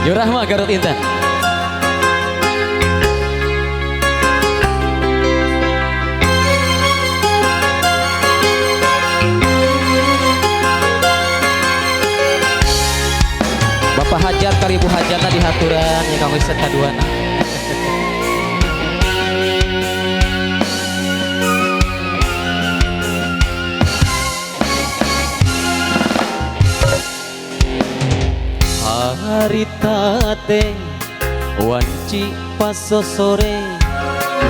Rahma Garut Intan. Bapak Hajar karibu hajatna di haturan ya kang Wisata kaduana. Harita teh wanci paso sore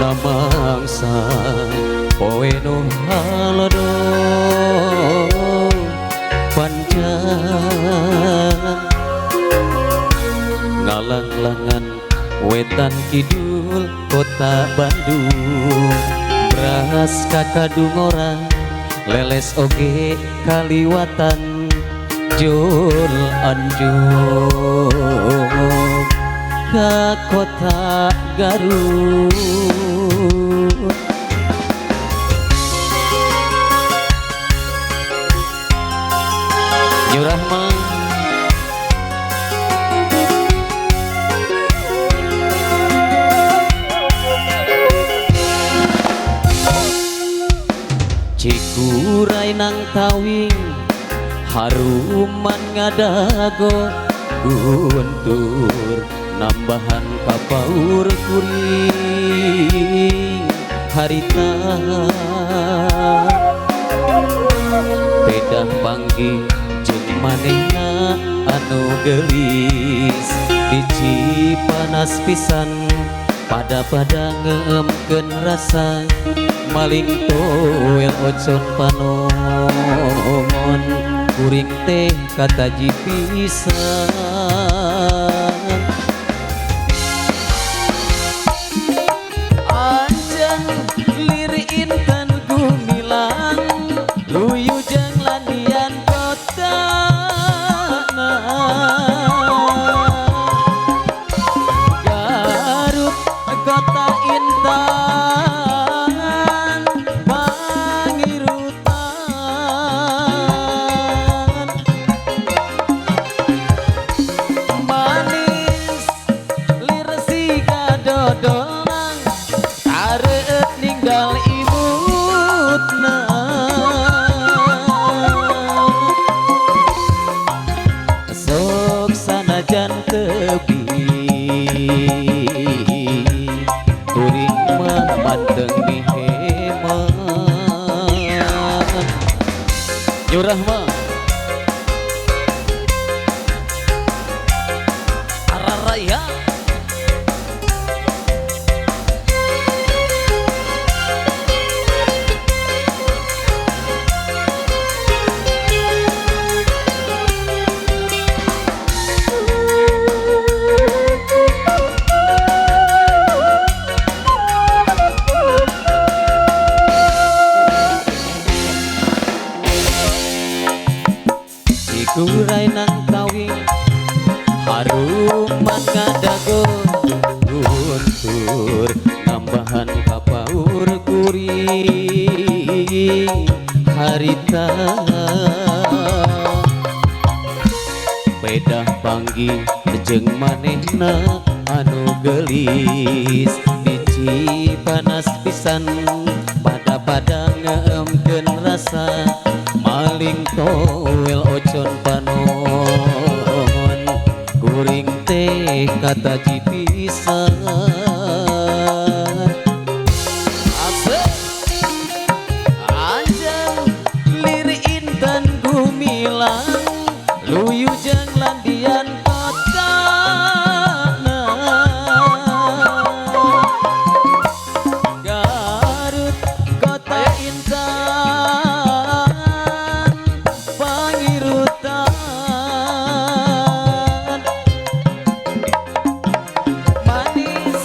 namangsa poe nu halodo panjang ngalang-langan wetan kidul kota Bandung beras kakadung orang leles oge kaliwatan Jul anjung ke kota Garut. Rahma Cikuray nang tawing haruman ngadago guntur nambahan kapaur kuring harita bedah panggih jeung manehna anu geulis hiji panas pisan pada ngeemkeun rasa maling toel ocon panomon kuring teh kataji pisan anjeun lir intan gumilang luyu jeung landian kotana Garut kota intan pangirutan manis lir siga dodongan tareut ninggal imutna sok sanajan tebi kuring mah mandeng diheman Rahma Araraya Cikuray nang tawing haruman ngadago guntur nambahan kapaur kuring harita bedah panggih jeung manehna anu geulis hiji panas pisan pada ngeemkeun rasa maling toel ocon panon kuring teh kataji pisan asep anjeun lir intan gumilang luyu jeung landian kotana Garut kota intan pangirutan manis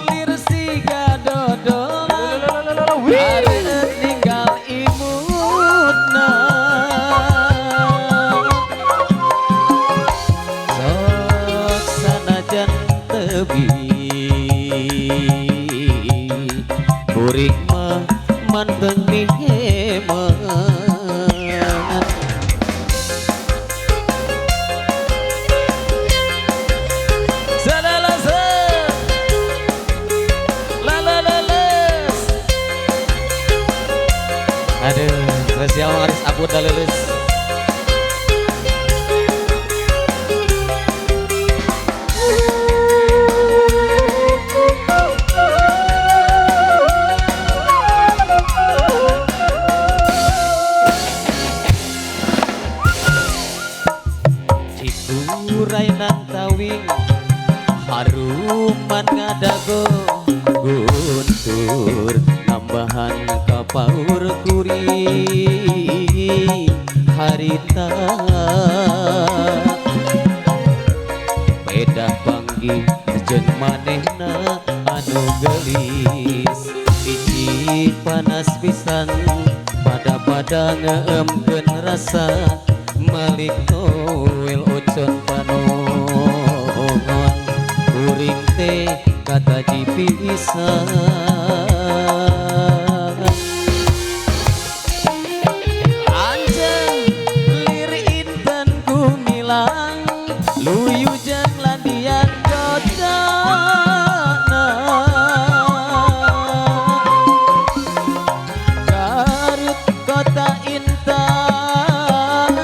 lir siga dodongan tareut ninggal imutna surainan tawing haruman ngadago guntur nambahan kapaur kuring harita beda panggih jeung manehna anu gelis hiji panas pisan pada ngeemkeun rasa malik toel ocon panongon kuring teh kata jipisan anjeun lir inten kumilang luyu jeung landian dodana Garut kota intan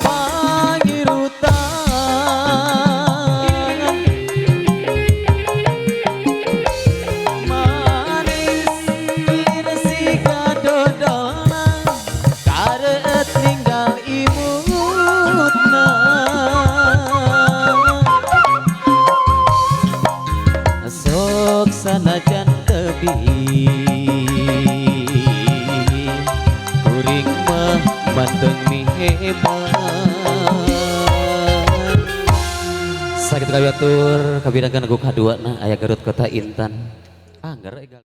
pangirutan manis lir siga dodona kareut ninggal imutna sok sanajan tebih kuring mah manteng mi hebat sakit kawiatur kabiragan lagu kadua na aya Garut kota intan anggar